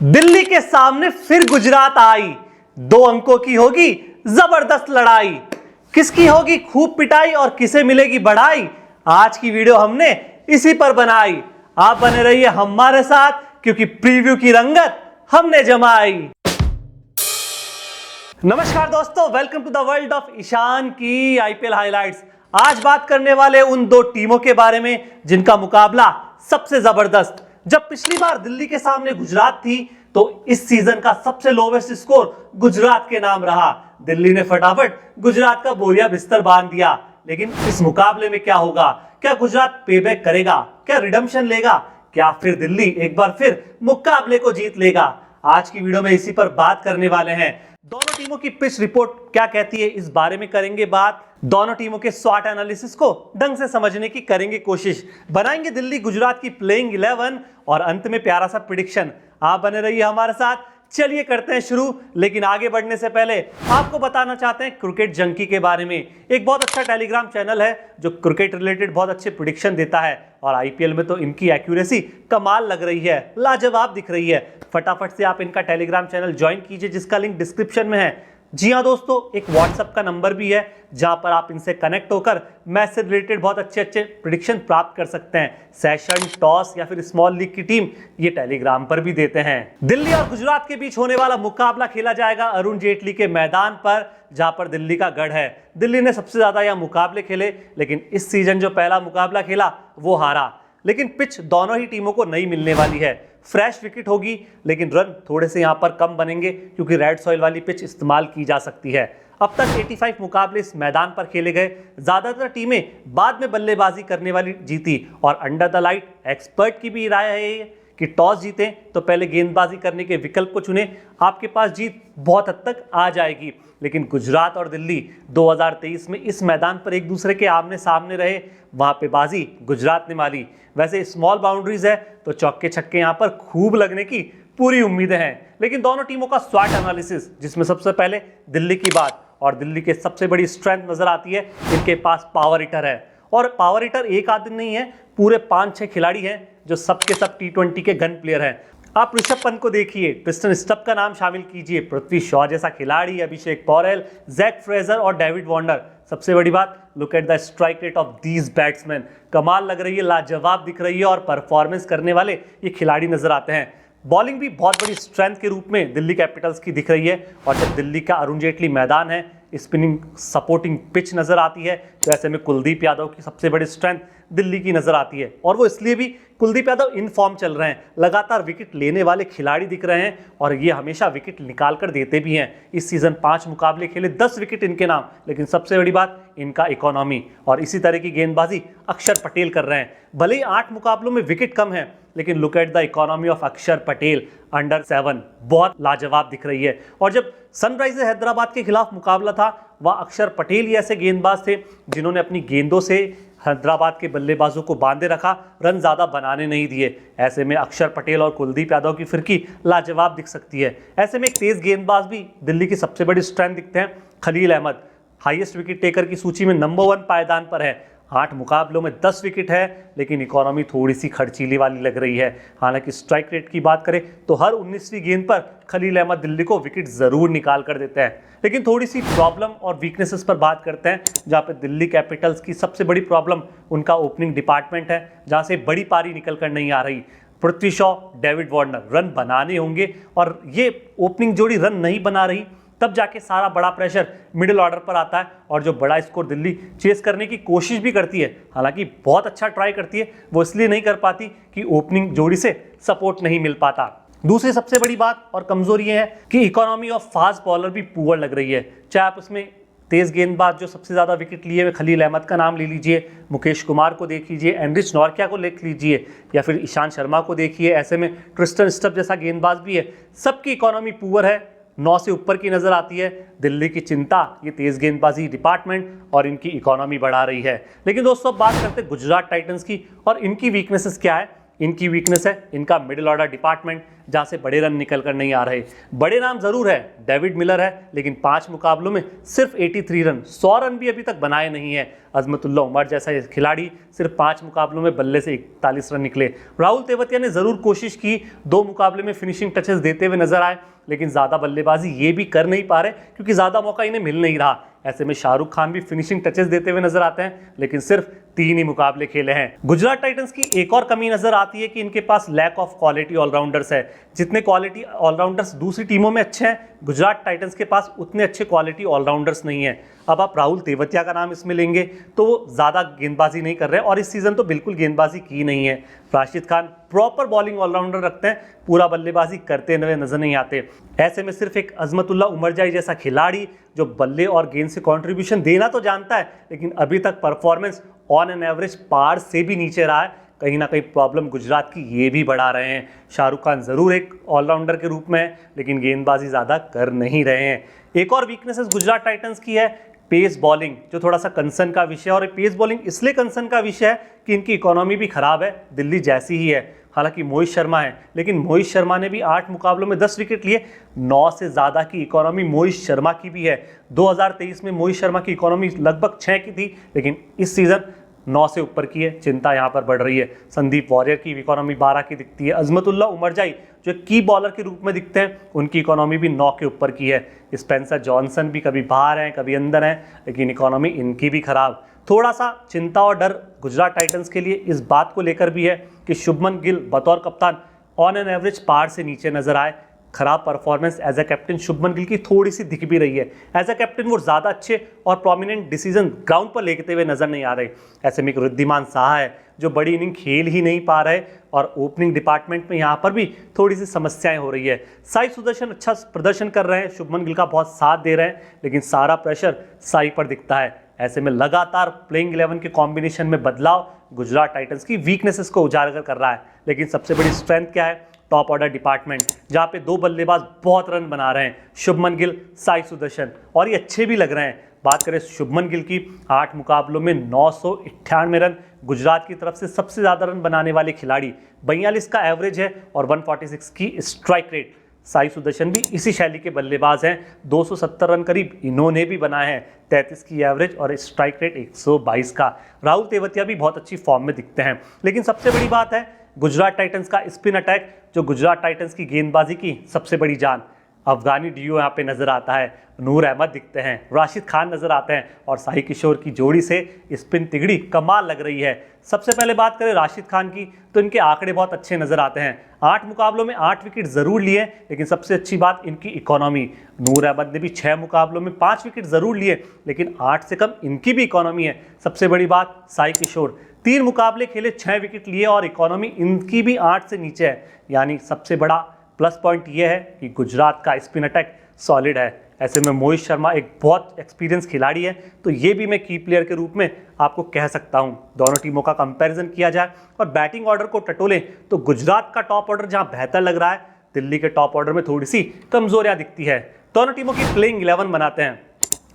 दिल्ली के सामने फिर गुजरात आई। 2 अंकों की होगी जबरदस्त लड़ाई। किसकी होगी खूब पिटाई और किसे मिलेगी बढ़ाई। आज की वीडियो हमने इसी पर बनाई। आप बने रहिए हमारे साथ क्योंकि प्रीव्यू की रंगत हमने जमाई। नमस्कार दोस्तों, welcome to the world of Ishan की आईपीएल हाइलाइट्स। आज बात करने वाले उन 2 टीमों के बारे में जिनका मुकाबला सबसे जबरदस्त। जब पिछली बार दिल्ली के सामने गुजरात थी तो इस सीजन का सबसे लोवेस्ट स्कोर गुजरात के नाम रहा। दिल्ली ने फटाफट गुजरात का बोरिया बिस्तर बांध दिया। लेकिन इस मुकाबले में क्या होगा? क्या गुजरात पेबैक करेगा? क्या रिडेम्पशन लेगा? क्या फिर दिल्ली एक बार फिर मुकाबले को जीत लेगा? आज की वीडियो में इसी पर बात करने वाले हैं। दोनों टीमों की पिच रिपोर्ट क्या कहती है इस बारे में करेंगे बात। दोनों टीमों के स्वॉट एनालिसिस को ढंग से समझने की करेंगे कोशिश। बनाएंगे दिल्ली गुजरात की प्लेइंग 11 और अंत में प्यारा सा प्रेडिक्शन। आप बने रहिए हमारे साथ। चलिए करते हैं शुरू। लेकिन आगे बढ़ने से पहले आपको बताना चाहते हैं क्रिकेट जंकी के बारे में। एक बहुत अच्छा टेलीग्राम चैनल है जो क्रिकेट रिलेटेड बहुत अच्छे प्रेडिक्शन देता है और आईपीएल में तो इनकी एक्यूरेसी कमाल लग रही है, लाजवाब दिख रही है। फटाफट से आप इनका टेलीग्राम चैनल ज्वाइन कीजिए जिसका लिंक डिस्क्रिप्शन में है। जी हाँ दोस्तों, एक व्हाट्सएप का नंबर भी है जहां पर आप इनसे कनेक्ट होकर मैच से रिलेटेड बहुत अच्छे प्रेडिक्शन प्राप्त कर सकते हैं। सेशन, टॉस या फिर स्मॉल लीग की टीम ये टेलीग्राम पर भी देते हैं। दिल्ली और गुजरात के बीच होने वाला मुकाबला खेला जाएगा अरुण जेटली के मैदान पर जहां पर दिल्ली का गढ़ है। दिल्ली ने सबसे ज्यादा यहां मुकाबले खेले लेकिन इस सीजन जो पहला मुकाबला खेला वो हारा। लेकिन पिच दोनों ही टीमों को नई मिलने वाली है। फ्रेश विकेट होगी लेकिन रन थोड़े से यहां पर कम बनेंगे क्योंकि रेड सॉइल वाली पिच इस्तेमाल की जा सकती है। अब तक 85 मुकाबले इस मैदान पर खेले गए। ज्यादातर टीमें बाद में बल्लेबाजी करने वाली जीती और अंडर द लाइट एक्सपर्ट की भी राय है कि टॉस जीतें तो पहले गेंदबाजी करने के विकल्प को चुनें। आपके पास जीत बहुत हद तक आ जाएगी। लेकिन गुजरात और दिल्ली 2023 में इस मैदान पर एक दूसरे के आमने सामने रहे, वहां पे बाजी गुजरात ने मारी। वैसे स्मॉल बाउंड्रीज है तो चौके छक्के यहां पर खूब लगने की पूरी उम्मीदें हैं। लेकिन दोनों टीमों का स्वॉट एनालिसिस, जिसमें सबसे पहले दिल्ली की बात, और दिल्ली के सबसे बड़ी स्ट्रेंथ नजर आती है इनके पास पावर हिटर है। और पावर हिटर एक आदमी नहीं है, पूरे 5-6 खिलाड़ी हैं जो सबके सब T20 के गन प्लेयर हैं। आप ऋषभ पंत को देखिए, ट्रिस्टन स्टब का नाम शामिल कीजिए, पृथ्वी शॉ जैसा खिलाड़ी, अभिषेक पौरेल, जैक फ्रेजर और डेविड वार्नर। सबसे बड़ी बात, look at the strike rate of these batsman. कमाल लग रही है, लाजवाब दिख रही है और परफॉर्मेंस करने वाले ये खिलाड़ी नजर आते हैं। बॉलिंग भी बहुत बड़ी स्ट्रेंथ के रूप में दिल्ली कैपिटल्स की दिख रही है। और जब दिल्ली का अरुण जेटली मैदान है, स्पिनिंग सपोर्टिंग पिच नजर आती है, तो ऐसे में कुलदीप यादव की सबसे बड़ी स्ट्रेंथ दिल्ली की नजर आती है। और वो इसलिए भी, कुलदीप यादव इन फॉर्म चल रहे हैं, लगातार विकेट लेने वाले खिलाड़ी दिख रहे हैं और ये हमेशा विकेट निकाल कर देते भी हैं। इस सीजन 5 मुकाबले खेले, 10 विकेट इनके नाम। लेकिन सबसे बड़ी बात, इनका इकोनॉमी और इसी तरह की गेंदबाजी अक्षर पटेल कर रहे हैं। भले ही 8 मुकाबलों में विकेट कम है लेकिन look at the economy of अक्षर पटेल अंडर 7, बहुत लाजवाब दिख रही है। और जब सनराइजर्स हैदराबाद के खिलाफ मुकाबला था, वह अक्षर पटेल ही ऐसे गेंदबाज थे जिन्होंने अपनी गेंदों से हैदराबाद के बल्लेबाजों को बांधे रखा, रन ज्यादा बनाने नहीं दिए। ऐसे में अक्षर पटेल और कुलदीप यादव की फिरकी लाजवाब दिख सकती है। ऐसे में एक तेज गेंदबाज भी दिल्ली की सबसे बड़ी स्ट्रेंथ दिखते हैं, Khalil Ahmed. Highest wicket taker की सूची में नंबर 1 पायदान पर है। 8 मुकाबलों में 10 विकेट है लेकिन इकोनॉमी थोड़ी सी खर्चीली वाली लग रही है। हालांकि स्ट्राइक रेट की बात करें तो हर 19वीं गेंद पर खलील अहमद दिल्ली को विकेट जरूर निकाल कर देते हैं। लेकिन थोड़ी सी प्रॉब्लम और वीकनेसेस पर बात करते हैं, जहां पे दिल्ली कैपिटल्स की सबसे बड़ी प्रॉब्लम उनका ओपनिंग डिपार्टमेंट है, जहां से बड़ी पारी निकल कर नहीं आ रही। Prithvi Shaw, David Warner run बनाने होंगे और ये ओपनिंग जोड़ी रन नहीं बना रही, तब जाके सारा बड़ा प्रेशर मिडिल ऑर्डर पर आता है और जो बड़ा स्कोर दिल्ली चेस करने की कोशिश भी करती है, हालांकि बहुत अच्छा ट्राई करती है, वो इसलिए नहीं कर पाती कि ओपनिंग जोड़ी से सपोर्ट नहीं मिल पाता। दूसरी सबसे बड़ी बात और कमजोरी ये है कि इकोनॉमी ऑफ फास्ट बॉलर भी पुअर लग रही है। चाहे आप उसमें तेज गेंदबाज जो सबसे ज्यादा विकेट लिए हुए खलील अहमद का नाम ले लीजिए, मुकेश कुमार को देख लीजिए, एनरिच नॉर्किया को देख लीजिए या फिर ईशांत शर्मा को देखिए, ऐसे में ट्रिस्टन स्टब जैसा गेंदबाज भी है। सबकी इकोनॉमी पुअर है, 9 से ऊपर की नजर आती है। दिल्ली की चिंता ये तेज गेंदबाजी डिपार्टमेंट और इनकी इकोनॉमी बढ़ा रही है। लेकिन दोस्तों, बात करते हैं गुजरात टाइटंस की और इनकी वीकनेसेस क्या है। इनकी वीकनेस है इनका मिडिल ऑर्डर डिपार्टमेंट, जहां से बड़े रन निकल कर नहीं आ रहे। बड़े नाम जरूर है, डेविड मिलर है, लेकिन 5 मुकाबलों में सिर्फ 83 रन, 100 रन भी अभी तक बनाए नहीं है। अजमतुल्ला उमर जैसा खिलाड़ी सिर्फ 5 मुकाबलों में बल्ले से 41 रन निकले। राहुल तेवतिया ने जरूर कोशिश की, 2 मुकाबले में फिनिशिंग टचेस देते हुए नजर आए, लेकिन ज्यादा बल्लेबाजी ये भी कर नहीं पा रहे क्योंकि ज्यादा मौका इन्हें मिल नहीं रहा। ऐसे में शाहरुख खान भी फिनिशिंग टचेस देते हुए नजर आते हैं, लेकिन सिर्फ 3 ही मुकाबले खेले हैं। गुजरात टाइटंस की एक और कमी नजर आती है कि इनके पास लैक ऑफ क्वालिटी ऑलराउंडर्स है। जितने क्वालिटी ऑलराउंडर्स दूसरी टीमों में अच्छे हैं, गुजरात टाइटंस के पास उतने अच्छे क्वालिटी ऑलराउंडर्स नहीं है। अब आप राहुल तेवतिया का नाम इसमें लेंगे तो वो ज़्यादा गेंदबाजी नहीं कर रहे हैं और इस सीज़न तो बिल्कुल गेंदबाजी की नहीं है। Rashid Khan proper bowling allrounder रखते हैं, पूरा बल्लेबाजी करते हुए नजर नहीं आते। ऐसे में सिर्फ एक अजमतुल्ला उमरजाई जैसा खिलाड़ी जो बल्ले और गेंद से कंट्रीब्यूशन देना तो जानता है, लेकिन अभी तक परफॉर्मेंस ऑन एन एवरेज पार से भी नीचे रहा है। कहीं ना कहीं प्रॉब्लम गुजरात की ये भी बढ़ा रहे हैं। शाहरुख खान ज़रूर एक ऑलराउंडर के रूप में है, लेकिन गेंदबाजी ज़्यादा कर नहीं रहे हैं। एक और वीकनेसेस गुजरात टाइटंस की है पेस बॉलिंग, जो थोड़ा सा कंसर्न का विषय है। और पेस बॉलिंग इसलिए कंसर्न का विषय है कि इनकी इकोनॉमी भी खराब है, दिल्ली जैसी ही है। हालांकि मोहित शर्मा है, लेकिन मोहित शर्मा ने भी 8 मुकाबलों में 10 विकेट लिए। 9 से ज़्यादा की इकोनॉमी मोहित शर्मा की भी है। 2023 में मोहित शर्मा की इकोनॉमी लगभग 6 की थी, लेकिन इस सीज़न 9 से ऊपर की है। चिंता यहाँ पर बढ़ रही है। संदीप वॉरियर की इकोनॉमी 12 की दिखती है। अजमतुल्ला उमरजाई जो की बॉलर के रूप में दिखते हैं, उनकी इकोनॉमी भी 9 के ऊपर की है। स्पेंसर जॉनसन भी कभी बाहर हैं कभी अंदर हैं, लेकिन इकोनॉमी इनकी भी खराब। थोड़ा सा चिंता और डर गुजरात टाइटंस के लिए इस बात को लेकर भी है कि शुभमन गिल बतौर कप्तान ऑन एन एवरेज पार से नीचे नजर आए। खराब performance as a captain Shubman Gill की थोड़ी सी दिख भी रही है। एज अ कैप्टन वो ज़्यादा अच्छे और प्रोमिनेंट डिसीजन ग्राउंड पर लेते हुए नजर नहीं आ रहे। ऐसे में एक रिद्धिमान साहा है जो बड़ी इनिंग खेल ही नहीं पा रहे और ओपनिंग डिपार्टमेंट में यहाँ पर भी थोड़ी सी समस्याएं हो रही है। साई सुदर्शन अच्छा प्रदर्शन कर रहे हैं, शुभमन गिल का बहुत साथ दे रहे हैं, लेकिन सारा प्रेशर साई पर दिखता है। ऐसे में लगातार प्लेइंग 11 के कॉम्बिनेशन में बदलाव गुजरात टाइटंस की वीकनेसेस को उजागर कर रहा है। लेकिन सबसे बड़ी स्ट्रेंथ क्या है? टॉप ऑर्डर डिपार्टमेंट, जहां पे 2 बल्लेबाज बहुत रन बना रहे हैं, शुभमन गिल, साई सुदर्शन, और ये अच्छे भी लग रहे हैं। बात करें शुभमन गिल की, 8 मुकाबलों में 998 रन, गुजरात की तरफ से सबसे ज़्यादा रन बनाने वाले खिलाड़ी। 42 का एवरेज है और 146 की स्ट्राइक रेट। साई सुदर्शन भी इसी शैली के बल्लेबाज हैं, 270 रन करीब इन्होंने भी बनाए हैं, 33 की एवरेज और स्ट्राइक रेट 122 का। राहुल तेवतिया भी बहुत अच्छी फॉर्म में दिखते हैं। लेकिन सबसे बड़ी बात है गुजरात टाइटंस का स्पिन अटैक, जो गुजरात टाइटंस की गेंदबाजी की सबसे बड़ी जान। अफगानी डियो यहाँ पे नजर आता है, नूर अहमद दिखते हैं, राशिद खान नजर आते हैं और साई किशोर की जोड़ी से स्पिन तिगड़ी कमाल लग रही है। सबसे पहले बात करें राशिद खान की, तो इनके आंकड़े बहुत अच्छे नजर आते हैं। 8 मुकाबलों में 8 विकेट जरूर लिए, लेकिन सबसे अच्छी बात इनकी इकोनॉमी। नूर अहमद ने भी 6 मुकाबलों में 5 विकेट जरूर लिए, लेकिन 8 से कम इनकी भी इकोनॉमी है। सबसे बड़ी बात साई किशोर, 3 मुकाबले खेले, 6 विकेट लिए और इकोनॉमी इनकी भी 8 से नीचे है। यानी सबसे बड़ा प्लस पॉइंट यह है कि गुजरात का स्पिन अटैक सॉलिड है। ऐसे में मोहित शर्मा एक बहुत एक्सपीरियंस खिलाड़ी है, तो ये भी मैं की प्लेयर के रूप में आपको कह सकता हूं। दोनों टीमों का कंपैरिजन किया जाए और बैटिंग ऑर्डर को टटोलें तो गुजरात का टॉप ऑर्डर जहां बेहतर लग रहा है, दिल्ली के टॉप ऑर्डर में थोड़ी सी कमजोरियां दिखती है। दोनों टीमों की प्लेइंग 11 बनाते हैं।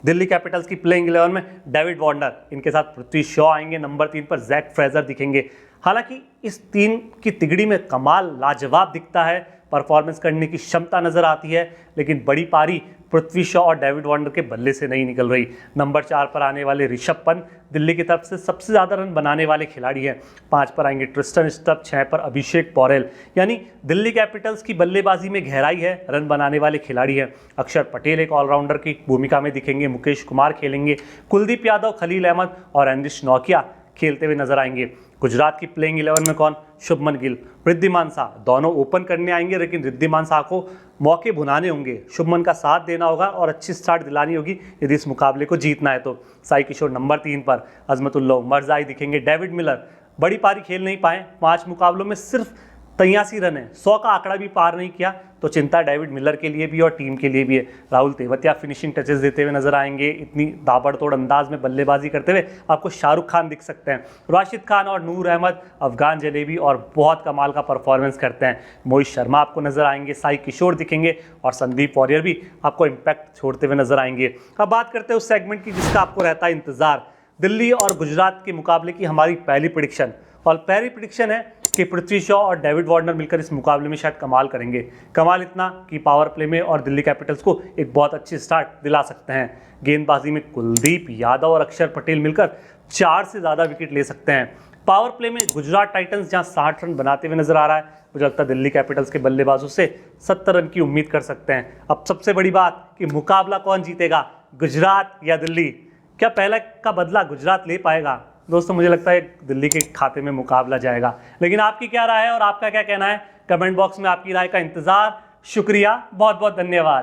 दिल्ली कैपिटल्स की प्लेइंग 11 में डेविड वार्नर, इनके साथ पृथ्वी शॉ आएंगे, नंबर 3 पर जैक फ्रेजर दिखेंगे। हालांकि इस 3 की तिगड़ी में कमाल लाजवाब दिखता है, परफॉर्मेंस करने की क्षमता नजर आती है, लेकिन बड़ी पारी पृथ्वी शॉ और डेविड वार्नर के बल्ले से नहीं निकल रही। नंबर 4 पर आने वाले ऋषभ पंत दिल्ली की तरफ से सबसे ज़्यादा रन बनाने वाले खिलाड़ी हैं। 5 पर आएंगे ट्रिस्टन स्टब, 6 पर अभिषेक पौरेल। यानी दिल्ली कैपिटल्स की बल्लेबाजी में गहराई है, रन बनाने वाले खिलाड़ी हैं। अक्षर पटेल एक ऑलराउंडर की भूमिका में दिखेंगे, मुकेश कुमार खेलेंगे, कुलदीप यादव, खलील अहमद और एंड्रिश नौकिया खेलते हुए नजर आएंगे। गुजरात की प्लेइंग 11 में कौन? शुभमन गिल, रिद्धिमान साहा, दोनों ओपन करने आएंगे, लेकिन रिद्धिमान साहा को मौके भुनाने होंगे, शुभमन का साथ देना होगा और अच्छी स्टार्ट दिलानी होगी यदि इस मुकाबले को जीतना है तो। साई किशोर नंबर 3 पर, अजमतुल्ला उमरजाई दिखेंगे, डेविड मिलर बड़ी पारी खेल नहीं पाए, 5 मुकाबलों में सिर्फ 83 रन है, 100 का आंकड़ा भी पार नहीं किया, तो चिंता डेविड मिलर के लिए भी और टीम के लिए भी है। राहुल तेवतिया फिनिशिंग टचेस देते हुए नजर आएंगे, इतनी ताबड़तोड़ अंदाज में बल्लेबाजी करते हुए आपको शाहरुख खान दिख सकते हैं। राशिद खान और नूर अहमद अफगान जलेबी और बहुत कमाल का परफॉर्मेंस करते हैं। मोहित शर्मा आपको नजर आएंगे, साई किशोर दिखेंगे और संदीप वॉरियर भी आपको इम्पैक्ट छोड़ते हुए नजर आएंगे। अब बात करते हैं उस सेगमेंट की जिसका आपको रहता है इंतजार, दिल्ली और गुजरात के मुकाबले की हमारी पहली प्रेडिक्शन। और पहली प्रेडिक्शन है कि पृथ्वी शॉ और डेविड वार्नर मिलकर इस मुकाबले में शायद कमाल करेंगे। कमाल इतना कि पावर प्ले में और दिल्ली कैपिटल्स को एक बहुत अच्छी स्टार्ट दिला सकते हैं। गेंदबाजी में कुलदीप यादव और अक्षर पटेल मिलकर 4 से ज़्यादा विकेट ले सकते हैं। पावर प्ले में गुजरात टाइटंस जहां 60 रन बनाते हुए नजर आ रहा है, मुझे लगता है दिल्ली कैपिटल्स के बल्लेबाजों से 70 रन की उम्मीद कर सकते हैं। अब सबसे बड़ी बात कि मुकाबला कौन जीतेगा, गुजरात या दिल्ली? क्या पहले का बदला गुजरात ले पाएगा? दोस्तों मुझे लगता है दिल्ली के खाते में मुकाबला जाएगा। लेकिन आपकी क्या राय है और आपका क्या कहना है? कमेंट बॉक्स में आपकी राय का इंतजार। शुक्रिया, बहुत बहुत धन्यवाद।